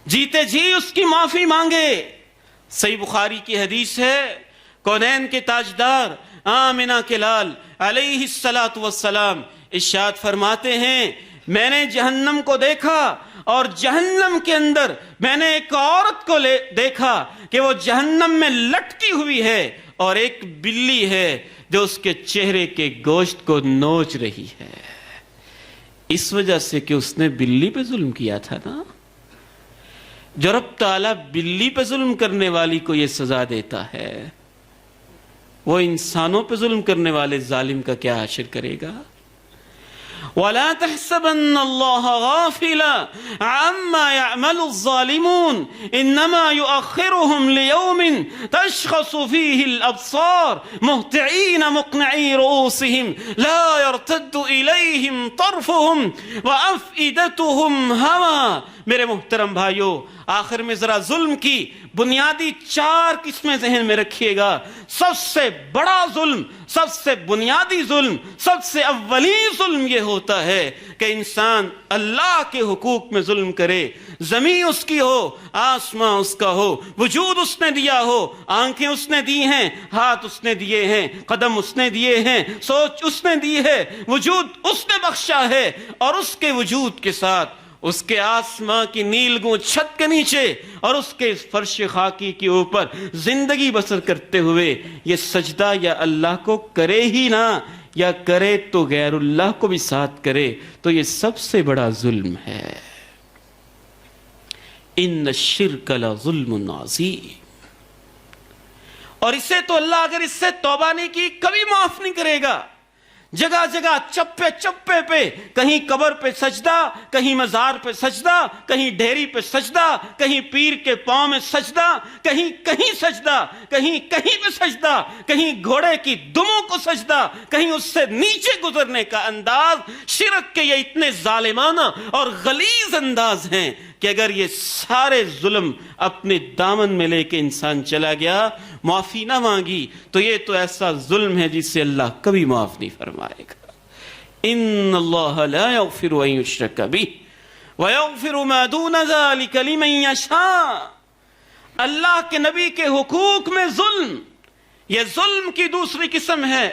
جیتے جی اس کی معافی مانگے۔ صحیح بخاری کی حدیث ہے، کونین کے تاجدار آمنہ کے لال علیہ السلام ارشاد فرماتے ہیں میں نے جہنم کو دیکھا، اور جہنم کے اندر میں نے ایک عورت کو دیکھا کہ وہ جہنم میں لٹکی ہوئی ہے، اور ایک بلی ہے جو اس کے چہرے کے گوشت کو نوچ رہی ہے۔ اس وجہ سے کہ اس نے بلی پہ ظلم کیا تھا نا۔ جو رب تعالیٰ بلی پہ ظلم کرنے والی کو یہ سزا دیتا ہے، وہ انسانوں پہ ظلم کرنے والے ظالم کا کیا حشر کرے گا؟ ولا تحسبن الله غافلا عما يعمل الظالمون انما يؤخرهم ليوم تشخص فيه الابصار مهطعين مقنعي رؤوسهم لا يرتد اليهم طرفهم وافئدتهم هوى. میرے محترم بھائیو، آخر میں ذرا ظلم کی بنیادی 4 قسمیں ذہن میں رکھیے گا. سب سے بڑا ظلم، سب سے بنیادی ظلم، سب سے اولین ظلم یہ ہوتا ہے کہ انسان اللہ کے حقوق میں ظلم کرے. زمین اس کی ہو، آسمان اس کا ہو، وجود اس نے دیا ہو، آنکھیں اس نے دی ہیں، ہاتھ اس نے دیے ہیں، قدم اس نے دیے ہیں، سوچ اس نے دی ہے، وجود اس نے بخشا ہے، اور اس کے وجود کے ساتھ اس کے آسمان کی نیلگوں چھت کے نیچے اور اس کے فرش خاکی کے اوپر زندگی بسر کرتے ہوئے یہ سجدہ یا اللہ کو کرے ہی نہ، یا کرے تو غیر اللہ کو بھی ساتھ کرے، تو یہ سب سے بڑا ظلم ہے. ان الشرک لظلم عظیم. اور اسے تو اللہ اگر اس سے توبہ نہیں کی کبھی معاف نہیں کرے گا. جگہ جگہ چپے چپے پہ، کہیں قبر پہ سجدہ، کہیں مزار پہ سجدہ، کہیں ڈھیری پہ سجدہ، کہیں پیر کے پاؤں میں سجدہ، کہیں کہیں سجدہ، کہیں کہیں پہ سجدہ، کہیں گھوڑے کی دموں کو سجدہ، کہیں اس سے نیچے گزرنے کا انداز. شرک کے یہ اتنے ظالمانہ اور غلیظ انداز ہیں کہ اگر یہ سارے ظلم اپنے دامن میں لے کے انسان چلا گیا، معافی نہ مانگی، تو یہ تو ایسا ظلم ہے جس سے اللہ کبھی معاف نہیں فرمائے گا. ان اللہ لا یغفر ان یشرک بہ ویغفر ما دون ذلک لمن یشاء. اللہ کے نبی کے حقوق میں ظلم، یہ ظلم کی دوسری قسم ہے.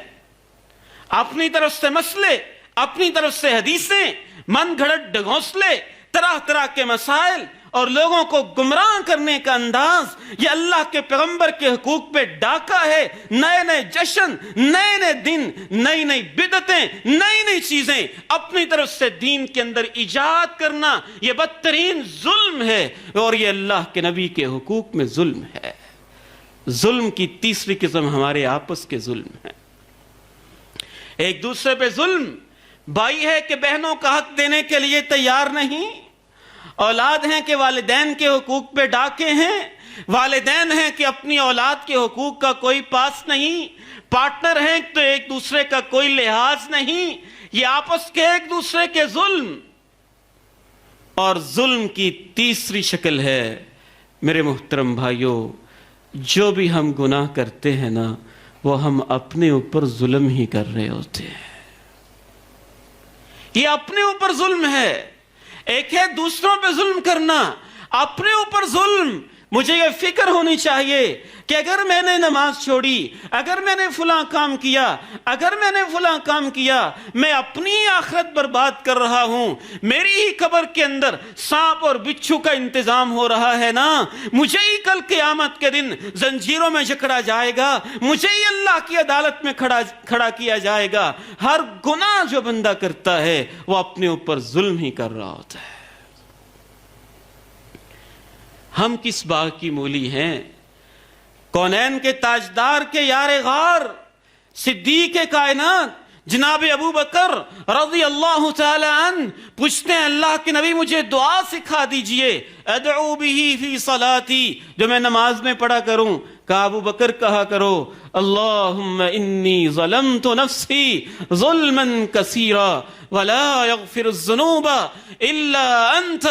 اپنی طرف سے مسئلے، اپنی طرف سے حدیثیں، من گھڑت ڈھونسلے، طرح طرح کے مسائل اور لوگوں کو گمراہ کرنے کا انداز، یہ اللہ کے پیغمبر کے حقوق پہ ڈاکہ ہے. نئے نئے جشن، نئے نئے دن، نئی نئی بدعتیں، نئی نئی چیزیں اپنی طرف سے دین کے اندر ایجاد کرنا، یہ بدترین ظلم ہے، اور یہ اللہ کے نبی کے حقوق میں ظلم ہے. ظلم کی تیسری قسم ہمارے آپس کے ظلم ہے. ایک دوسرے پہ ظلم. بھائی ہے کہ بہنوں کا حق دینے کے لیے تیار نہیں، اولاد ہیں کہ والدین کے حقوق پہ ڈاکے ہیں، والدین ہیں کہ اپنی اولاد کے حقوق کا کوئی پاس نہیں، پارٹنر ہیں تو ایک دوسرے کا کوئی لحاظ نہیں. یہ آپس کے ایک دوسرے کے ظلم. اور ظلم کی تیسری شکل ہے میرے محترم بھائیوں، جو بھی ہم گناہ کرتے ہیں نا، وہ ہم اپنے اوپر ظلم ہی کر رہے ہوتے ہیں. یہ اپنے اوپر ظلم ہے. ایک ہے دوسروں پہ ظلم کرنا، اپنے اوپر ظلم. مجھے یہ فکر ہونی چاہیے کہ اگر میں نے نماز چھوڑی، اگر میں نے فلاں کام کیا، اگر میں نے فلاں کام کیا، میں اپنی آخرت برباد کر رہا ہوں. میری ہی قبر کے اندر سانپ اور بچھو کا انتظام ہو رہا ہے نا، مجھے ہی کل قیامت کے دن زنجیروں میں جکڑا جائے گا، مجھے ہی اللہ کی عدالت میں کھڑا کیا جائے گا. ہر گناہ جو بندہ کرتا ہے وہ اپنے اوپر ظلم ہی کر رہا ہوتا ہے. ہم کس باغ کی مولی ہیں؟ کونین کے تاجدار کے یار غار، صدیق کائنات جناب ابو بکر رضی اللہ تعالی عنہ پوچھتے ہیں اللہ کے نبی مجھے دعا سکھا دیجئے، ادعو بہی فی صلاتی، جو میں نماز میں پڑھا کروں. کہا ابو بکر کہا کرو اللہم انی ظلمت نفسی ظلما کثیرا ولا یغفر الذنوب الا انت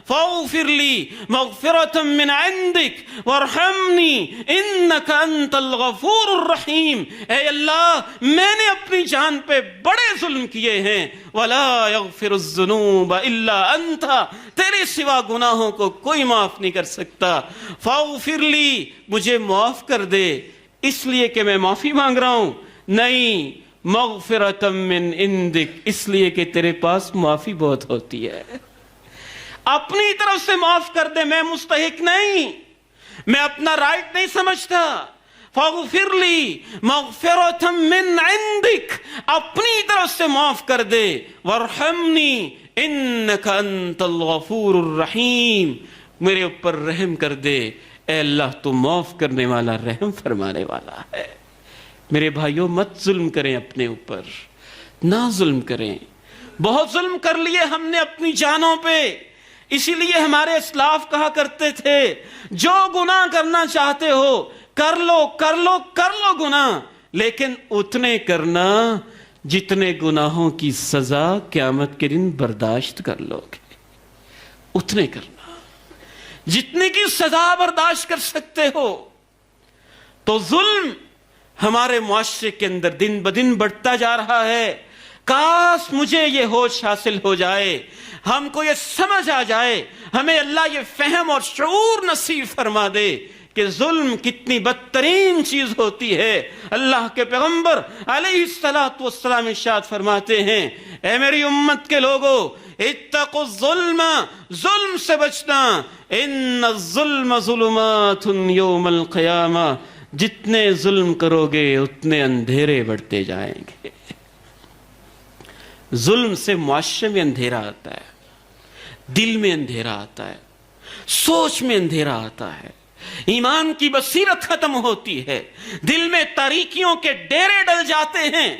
فاغفر لی مغفرة من عندک وارحمنی انک انت الغفور الرحیم. اے اللہ میں نے اپنی جان پہ بڑے ظلم کیے ہیں، ولا یغفر الذنوب الا انت، تیرے سوا گناہوں کو کوئی معاف نہیں کر سکتا. فاغفر لی، مجھے معاف کر دے. اس لیے کہ میں معافی مانگ رہا ہوں؟ نہیں، مغفرۃ من عندک، اس لیے کہ تیرے پاس معافی بہت ہوتی ہے. اپنی طرف سے معاف کر دے، میں مستحق نہیں، میں اپنا رائٹ نہیں سمجھتا. فاغفر لی مغفرۃ من عندک، اپنی طرف سے معاف کر دے. وارحمنی انک انت الغفور الرحیم، میرے اوپر رحم کر دے. اے اللہ تو معاف کرنے والا، رحم فرمانے والا ہے. میرے بھائیوں مت ظلم کریں اپنے اوپر، نہ ظلم کریں. بہت ظلم کر لیے ہم نے اپنی جانوں پہ، اسی لیے ہمارے اسلاف کہا کرتے تھے جو گناہ کرنا چاہتے ہو کر لو کر لو کر لو گناہ، لیکن اتنے کرنا جتنے گناہوں کی سزا قیامت کے دن برداشت کر لو گے، اتنے کرنا جتنے کی سزا برداشت کر سکتے ہو۔ تو ظلم ہمارے معاشرے کے اندر دن بدن بڑھتا جا رہا ہے۔ کاش مجھے یہ ہوش حاصل ہو جائے، ہم کو یہ سمجھ آ جائے، ہمیں اللہ یہ فہم اور شعور نصیب فرما دے کہ ظلم کتنی بدترین چیز ہوتی ہے۔ اللہ کے پیغمبر علیہ السلام ارشاد فرماتے ہیں، اے میری امت کے لوگوں، اتقوا الظلم، ظلم سے بچنا، ان الظلم ظلمات یوم القیامہ، جتنے ظلم کرو گے اتنے اندھیرے بڑھتے جائیں گے۔ ظلم سے معاشرے میں اندھیرا آتا ہے، دل میں اندھیرا آتا ہے، سوچ میں اندھیرا آتا ہے، ایمان کی بصیرت ختم ہوتی ہے، دل میں تاریکیوں کے ڈیرے ڈل جاتے ہیں،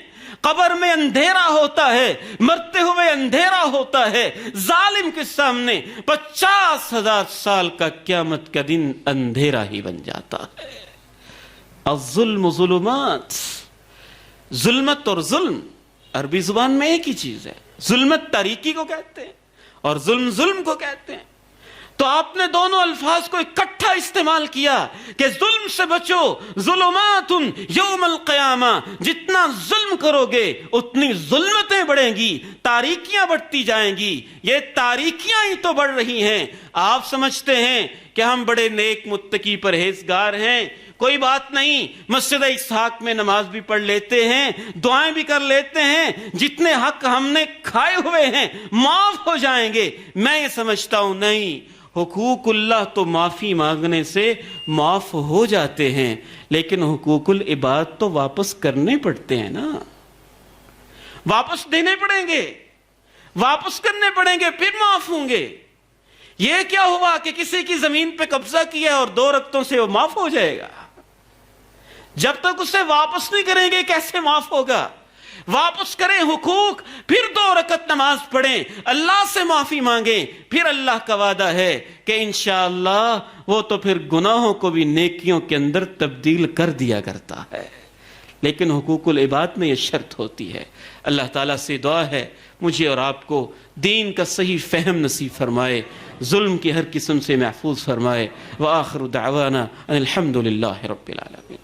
قبر میں اندھیرا ہوتا ہے، مرتے ہوئے اندھیرا ہوتا ہے، ظالم کے سامنے 50,000 سال کا قیامت کا دن اندھیرا ہی بن جاتا ہے۔ الظلم ظلمات، ظلمت اور ظلم عربی زبان میں ایک ہی چیز ہے، ظلمت تاریکی کو کہتے ہیں اور ظلم ظلم کو کہتے ہیں۔ تو آپ نے دونوں الفاظ کو اکٹھا استعمال کیا کہ ظلم سے بچو، ظلمات یوم القیامہ، جتنا ظلم کرو گے اتنی ظلمتیں بڑھیں گی، تاریکیاں بڑھتی جائیں گی۔ یہ تاریکیاں ہی تو بڑھ رہی ہیں۔ آپ سمجھتے ہیں کہ ہم بڑے نیک متقی پرہیزگار ہیں، کوئی بات نہیں، مسجد اسحاق میں نماز بھی پڑھ لیتے ہیں، دعائیں بھی کر لیتے ہیں، جتنے حق ہم نے کھائے ہوئے ہیں معاف ہو جائیں گے۔ میں یہ سمجھتا ہوں نہیں، حقوق اللہ تو معافی مانگنے سے معاف ہو جاتے ہیں، لیکن حقوق العباد تو واپس کرنے پڑتے ہیں نا، واپس دینے پڑیں گے، واپس کرنے پڑیں گے، پھر معاف ہوں گے۔ یہ کیا ہوا کہ کسی کی زمین پہ قبضہ کیا اور 2 رکعتوں سے وہ معاف ہو جائے گا؟ جب تک اسے واپس نہیں کریں گے کیسے معاف ہوگا؟ واپس کریں حقوق، پھر 2 رکعت نماز پڑھیں، اللہ سے معافی مانگیں، پھر اللہ کا وعدہ ہے کہ انشاءاللہ وہ تو پھر گناہوں کو بھی نیکیوں کے اندر تبدیل کر دیا کرتا ہے۔ لیکن حقوق العباد میں یہ شرط ہوتی ہے۔ اللہ تعالیٰ سے دعا ہے مجھے اور آپ کو دین کا صحیح فہم نصیب فرمائے، ظلم کی ہر قسم سے محفوظ فرمائے۔ وآخر دعوانا ان الحمد للہ رب العالمین۔